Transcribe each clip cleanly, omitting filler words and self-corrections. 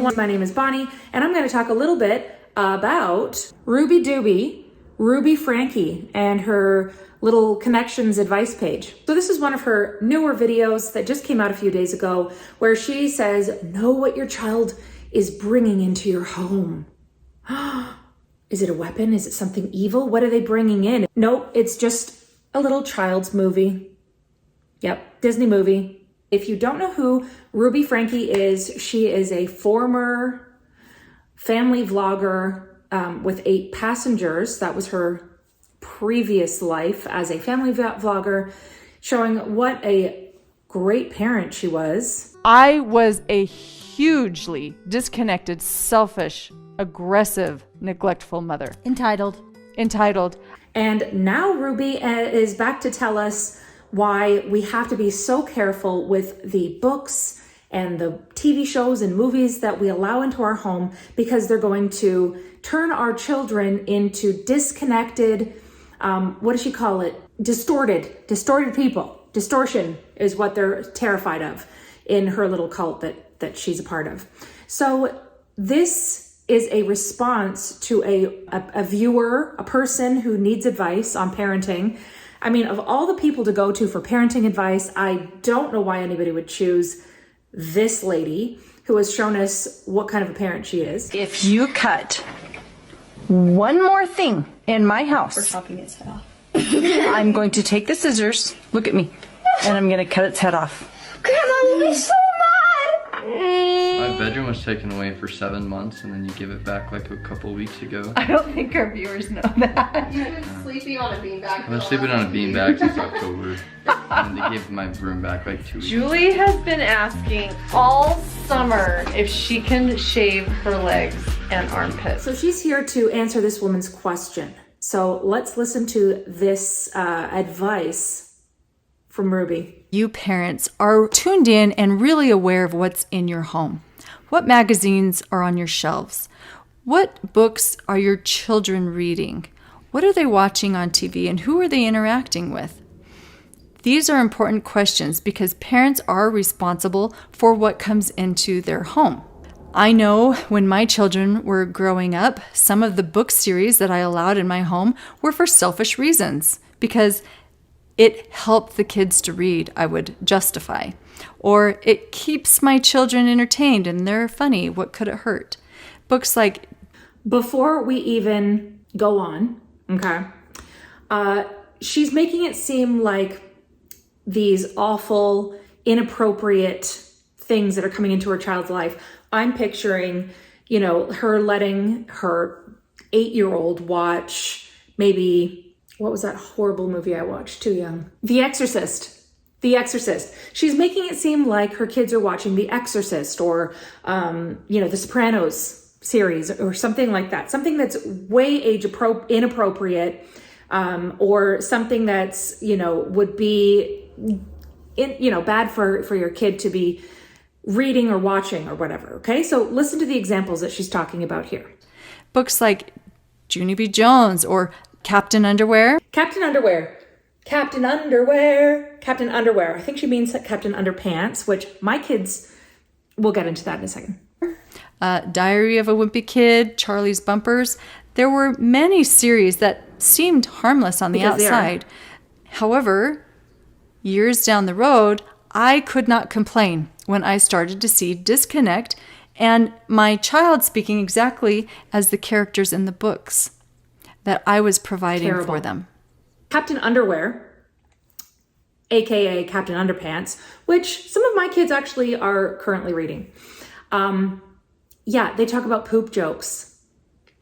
everyone. My name is Bonnie, and I'm going to talk a little bit about Ruby Frankie, and her little Connexions advice page. So this is one of her newer videos that just came out a few days ago, where she says, know what your child is bringing into your home. Is it a weapon? Is it something evil? What are they bringing in? Nope, it's just a little child's movie. Yep, Disney movie. If you don't know who Ruby Frankie is, she is a former family vlogger with 8 passengers. That was her previous life as a family vlogger, showing what a great parent she was. I was a hugely disconnected, selfish, aggressive, neglectful mother. Entitled. And now Ruby is back to tell us why we have to be so careful with the books and the TV shows and movies that we allow into our home, because they're going to turn our children into disconnected, what does she call it? Distorted people. Distortion is what they're terrified of in her little cult that she's a part of. So this is a response to a viewer, a person who needs advice on parenting. I mean, of all the people to go to for parenting advice, I don't know why anybody would choose this lady who has shown us what kind of a parent she is. If you cut one more thing in my house, We're chopping its head off. I'm going to take the scissors, look at me, and I'm going to cut its head off. Grandma will be so mad! My bedroom was taken away for 7 months, and then you give it back like a couple weeks ago. I don't think our viewers know that. You've been sleeping on a beanbag. I've been sleeping on a beanbag since October, and they gave my room back like 2 weeks. Julie has been asking all summer if she can shave her legs and armpits. So she's here to answer this woman's question. So let's listen to this advice from Ruby. You parents are tuned in and really aware of what's in your home. What magazines are on your shelves? What books are your children reading? What are they watching on TV, and who are they interacting with? These are important questions because parents are responsible for what comes into their home. I know when my children were growing up, some of the book series that I allowed in my home were for selfish reasons, because it helped the kids to read, I would justify. Or it keeps my children entertained and they're funny, what could it hurt? Books like... Before we even go on, okay, she's making it seem like these awful, inappropriate things that are coming into her child's life. I'm picturing, her letting her 8-year-old watch maybe... What was that horrible movie I watched? Too young. The Exorcist. She's making it seem like her kids are watching The Exorcist or, The Sopranos series or something like that. Something that's way inappropriate, or something that's, would be, bad for your kid to be reading or watching or whatever. Okay, so listen to the examples that she's talking about here. Books like Junie B. Jones or Captain Underwear. Captain Underwear. I think she means Captain Underpants, which my kids, we'll get into that in a second. Diary of a Wimpy Kid, Charlie's Bumpers. There were many series that seemed harmless on the outside. However, years down the road, I could not complain when I started to see disconnect and my child speaking exactly as the characters in the books that I was providing for them. Captain Underwear, aka Captain Underpants, which some of my kids actually are currently reading. They talk about poop jokes.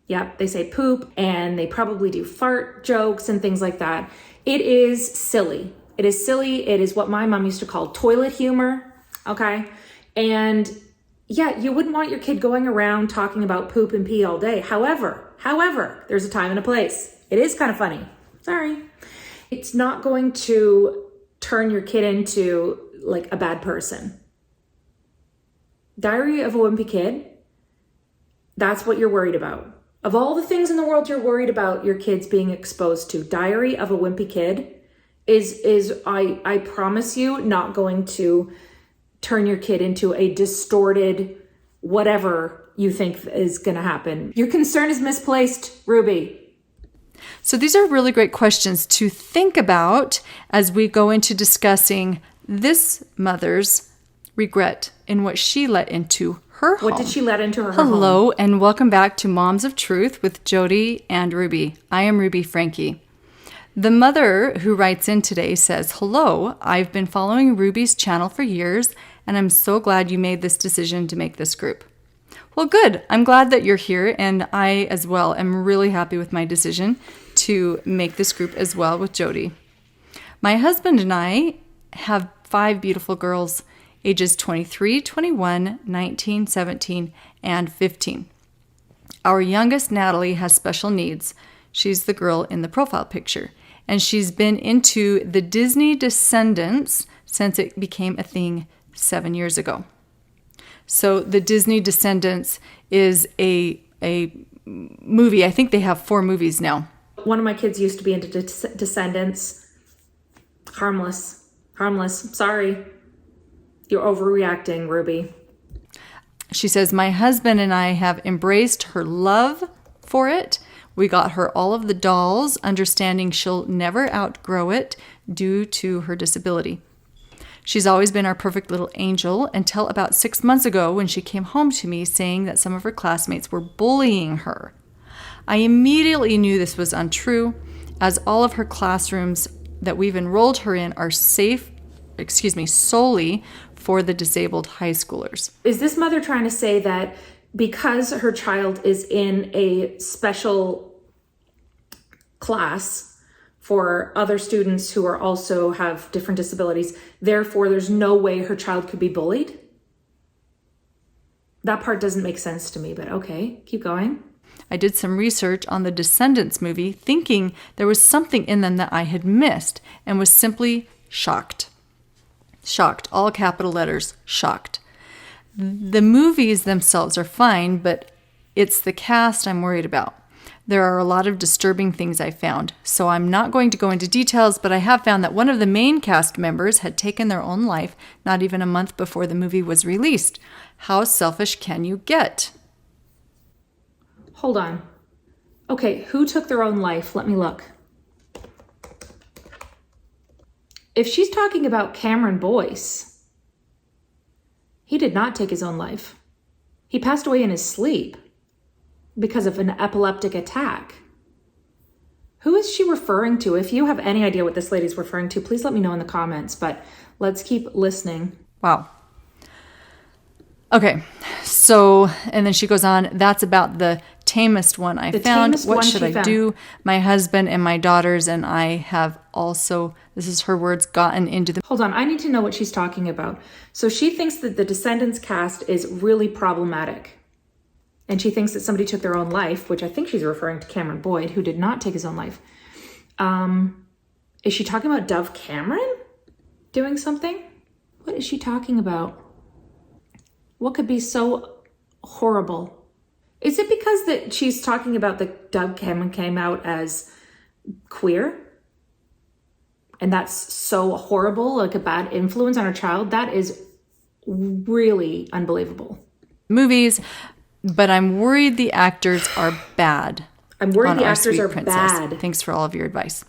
Yep, they say poop, and they probably do fart jokes and things like that. It is silly. It is what my mom used to call toilet humor, okay? And you wouldn't want your kid going around talking about poop and pee all day. However, there's a time and a place. It is kind of funny. Sorry. It's not going to turn your kid into like a bad person. Diary of a Wimpy Kid, that's what you're worried about. Of all the things in the world you're worried about your kids being exposed to, Diary of a Wimpy Kid is I promise you, not going to turn your kid into a distorted whatever you think is going to happen. Your concern is misplaced, Ruby. So these are really great questions to think about as we go into discussing this mother's regret in what she let into her home. What did she let into her home? Hello, and welcome back to Moms of Truth with Jody and Ruby. I am Ruby Frankie. The mother who writes in today says, hello, I've been following Ruby's channel for years, and I'm so glad you made this decision to make this group. Well, good. I'm glad that you're here, and I as well am really happy with my decision to make this group as well with Jody. My husband and I have 5 beautiful girls, ages 23, 21, 19, 17, and 15. Our youngest, Natalie, has special needs. She's the girl in the profile picture, and she's been into the Disney Descendants since it became a thing 7 years ago. So the Disney Descendants is a movie. I think they have 4 movies now. One of my kids used to be into Descendants. Harmless. Sorry. You're overreacting, Ruby. She says, my husband and I have embraced her love for it. We got her all of the dolls, understanding she'll never outgrow it due to her disability. She's always been our perfect little angel until about 6 months ago when she came home to me saying that some of her classmates were bullying her. I immediately knew this was untrue, as all of her classrooms that we've enrolled her in are solely for the disabled high schoolers. Is this mother trying to say that because her child is in a special class for other students who are also have different disabilities, therefore there's no way her child could be bullied? That part doesn't make sense to me, but okay, keep going. I did some research on the Descendants movie, thinking there was something in them that I had missed, and was simply shocked. Shocked, all capital letters, shocked. The movies themselves are fine, but it's the cast I'm worried about. There are a lot of disturbing things I found, so I'm not going to go into details, but I have found that one of the main cast members had taken their own life not even a month before the movie was released. How selfish can you get? Hold on. Okay, who took their own life? Let me look. If she's talking about Cameron Boyce, he did not take his own life. He passed away in his sleep because of an epileptic attack. Who is she referring to? If you have any idea what this lady's referring to, please let me know in the comments, but let's keep listening. Wow. Okay, so, and then she goes on, that's about the tamest one I found. What should I do? My husband and my daughters and I have also, this is her words, gotten into the... Hold on, I need to know what she's talking about. So she thinks that the Descendants cast is really problematic. And she thinks that somebody took their own life, which I think she's referring to Cameron Boyd, who did not take his own life. Is she talking about Dove Cameron doing something? What is she talking about? What could be so horrible? Is it because that she's talking about that Dove Cameron came out as queer? And that's so horrible, like a bad influence on her child? That is really unbelievable. Movies, but I'm worried the actors are bad. I'm worried the actors are bad. Thanks for all of your advice.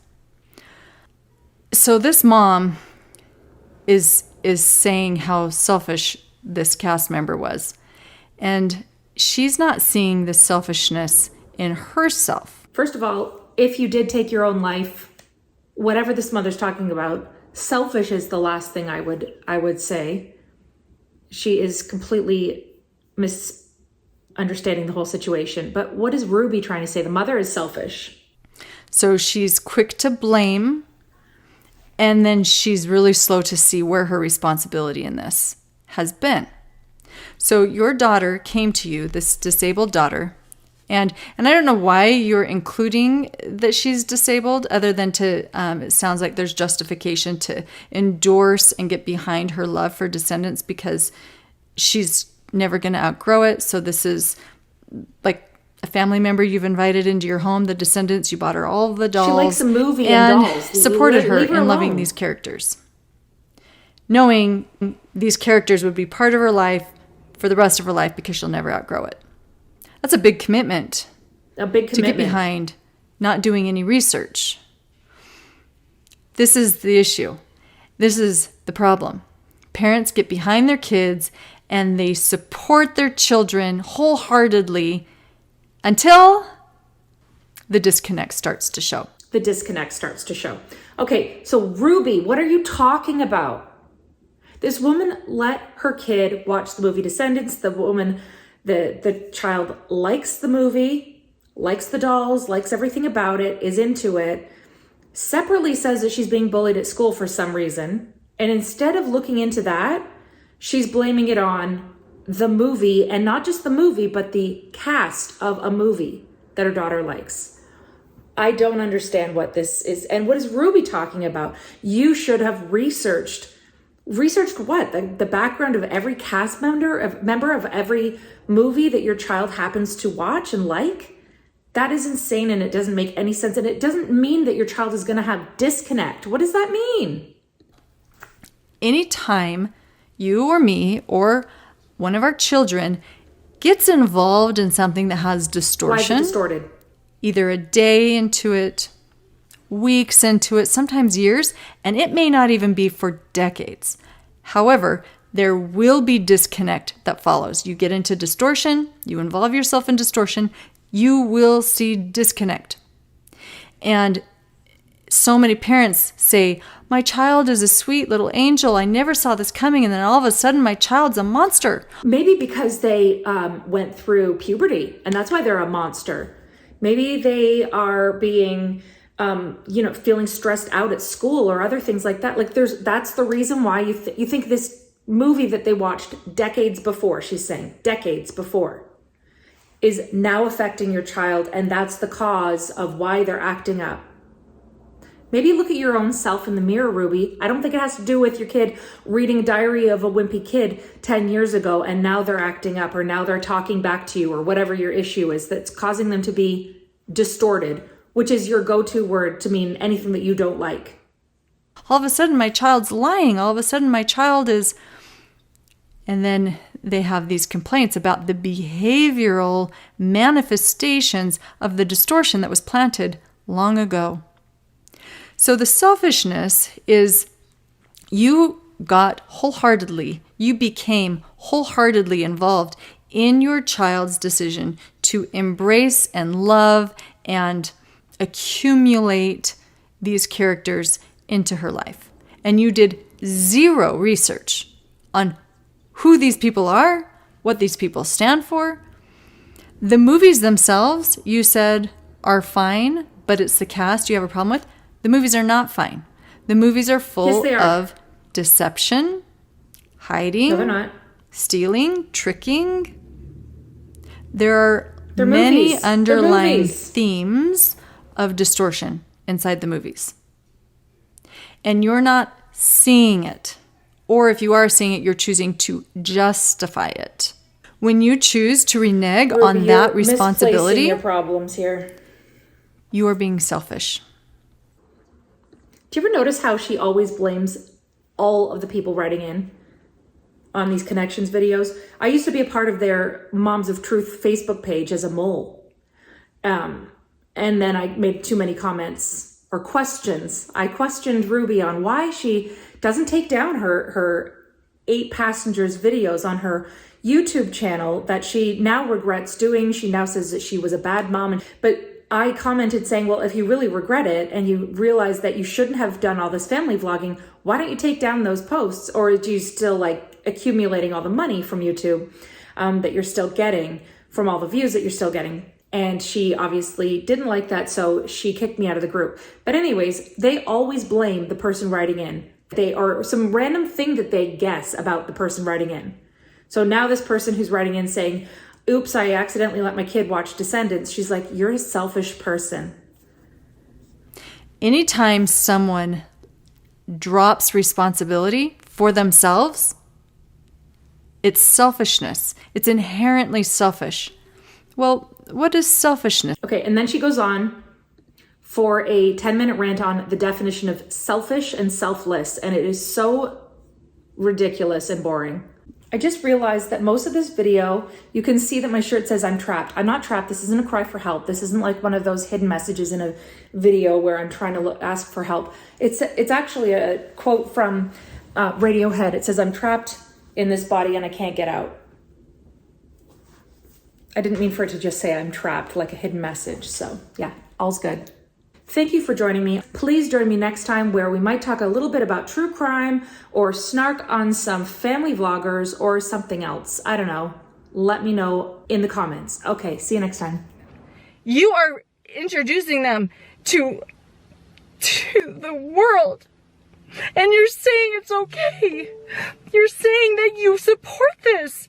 So this mom is saying how selfish this cast member was. And she's not seeing the selfishness in herself. First of all, if you did take your own life, whatever this mother's talking about, selfish is the last thing I would say. She is completely misunderstanding the whole situation. But what is Ruby trying to say? The mother is selfish. So she's quick to blame, and then she's really slow to see where her responsibility in this has been. So your daughter came to you, this disabled daughter, and I don't know why you're including that she's disabled, other than to, it sounds like there's justification to endorse and get behind her love for Descendants because she's never going to outgrow it. So this is like a family member you've invited into your home, the Descendants. You bought her all the dolls. She likes a movie and dolls. Supported her in loving these characters, knowing these characters would be part of her life for the rest of her life because she'll never outgrow it. That's a big commitment. A big To commitment. get behind not doing any research. This is the issue. This is the problem. Parents get behind their kids and they support their children wholeheartedly until the disconnect starts to show. The disconnect starts to show. Okay, so Ruby, what are you talking about? This woman let her kid watch the movie Descendants. The woman, the child likes the movie, likes the dolls, likes everything about it, is into it. Separately says that she's being bullied at school for some reason. And instead of looking into that, she's blaming it on the movie, and not just the movie, but the cast of a movie that her daughter likes. I don't understand what this is. And what is Ruby talking about? You should have researched what? The background of every cast member of every movie that your child happens to watch and like? That is insane, and it doesn't make any sense. And it doesn't mean that your child is going to have disconnect. What does that mean? Anytime you or me or one of our children gets involved in something that has distortion, Why is it distorted? either a day into it, weeks into it, sometimes years, and it may not even be for decades. However, there will be disconnect that follows. You get into distortion, you involve yourself in distortion, you will see disconnect. And so many parents say, my child is a sweet little angel. I never saw this coming. And then all of a sudden, my child's a monster. Maybe because they went through puberty, and that's why they're a monster. Maybe they are being, feeling stressed out at school or other things like that. Like that's the reason why you think this movie that they watched decades before, she's saying, decades before, is now affecting your child, and that's the cause of why they're acting up. Maybe look at your own self in the mirror, Ruby. I don't think it has to do with your kid reading a diary of a wimpy kid 10 years ago and now they're acting up, or now they're talking back to you, or whatever your issue is that's causing them to be distorted, which is your go-to word to mean anything that you don't like. All of a sudden, my child's lying. All of a sudden, my child is... And then they have these complaints about the behavioral manifestations of the distortion that was planted long ago. So the selfishness is you became wholeheartedly involved in your child's decision to embrace and love and accumulate these characters into her life. And you did zero research on who these people are, what these people stand for. The movies themselves, you said, are fine, but it's the cast you have a problem with. The movies are not fine. The movies are full of deception, hiding, No, they're not. stealing, tricking. There are many movies. underlying themes of distortion inside the movies. And you're not seeing it. Or if you are seeing it, you're choosing to justify it. When you choose to renege Ruby, on that you're responsibility, misplacing your problems here. you are being selfish. Do you ever notice how she always blames all of the people writing in on these Connexions videos? I used to be a part of their Moms of Truth Facebook page as a mole. And then I made too many comments or questions. I questioned Ruby on why she doesn't take down her 8 passengers videos on her YouTube channel that she now regrets doing. She now says that she was a bad mom. But I commented saying, well, if you really regret it and you realize that you shouldn't have done all this family vlogging, why don't you take down those posts? Or do you still like accumulating all the money from YouTube that you're still getting from all the views that you're still getting? And she obviously didn't like that, so she kicked me out of the group. But anyways, they always blame the person writing in. They are some random thing that they guess about the person writing in. So now this person who's writing in saying, oops, I accidentally let my kid watch Descendants. She's like, you're a selfish person. Anytime someone drops responsibility for themselves, it's selfishness. It's inherently selfish. Well, what is selfishness? Okay, and then she goes on for a 10-minute rant on the definition of selfish and selfless, and it is so ridiculous and boring. I just realized that most of this video, you can see that my shirt says I'm trapped. I'm not trapped. This isn't a cry for help. This isn't like one of those hidden messages in a video where I'm trying to ask for help. It's actually a quote from Radiohead. It says, I'm trapped in this body and I can't get out. I didn't mean for it to just say I'm trapped, like a hidden message. So yeah, all's good. Thank you for joining me. Please join me next time where we might talk a little bit about true crime or snark on some family vloggers or something else. I don't know. Let me know in the comments. Okay, see you next time. You are introducing them to the world. And you're saying it's okay. You're saying that you support this.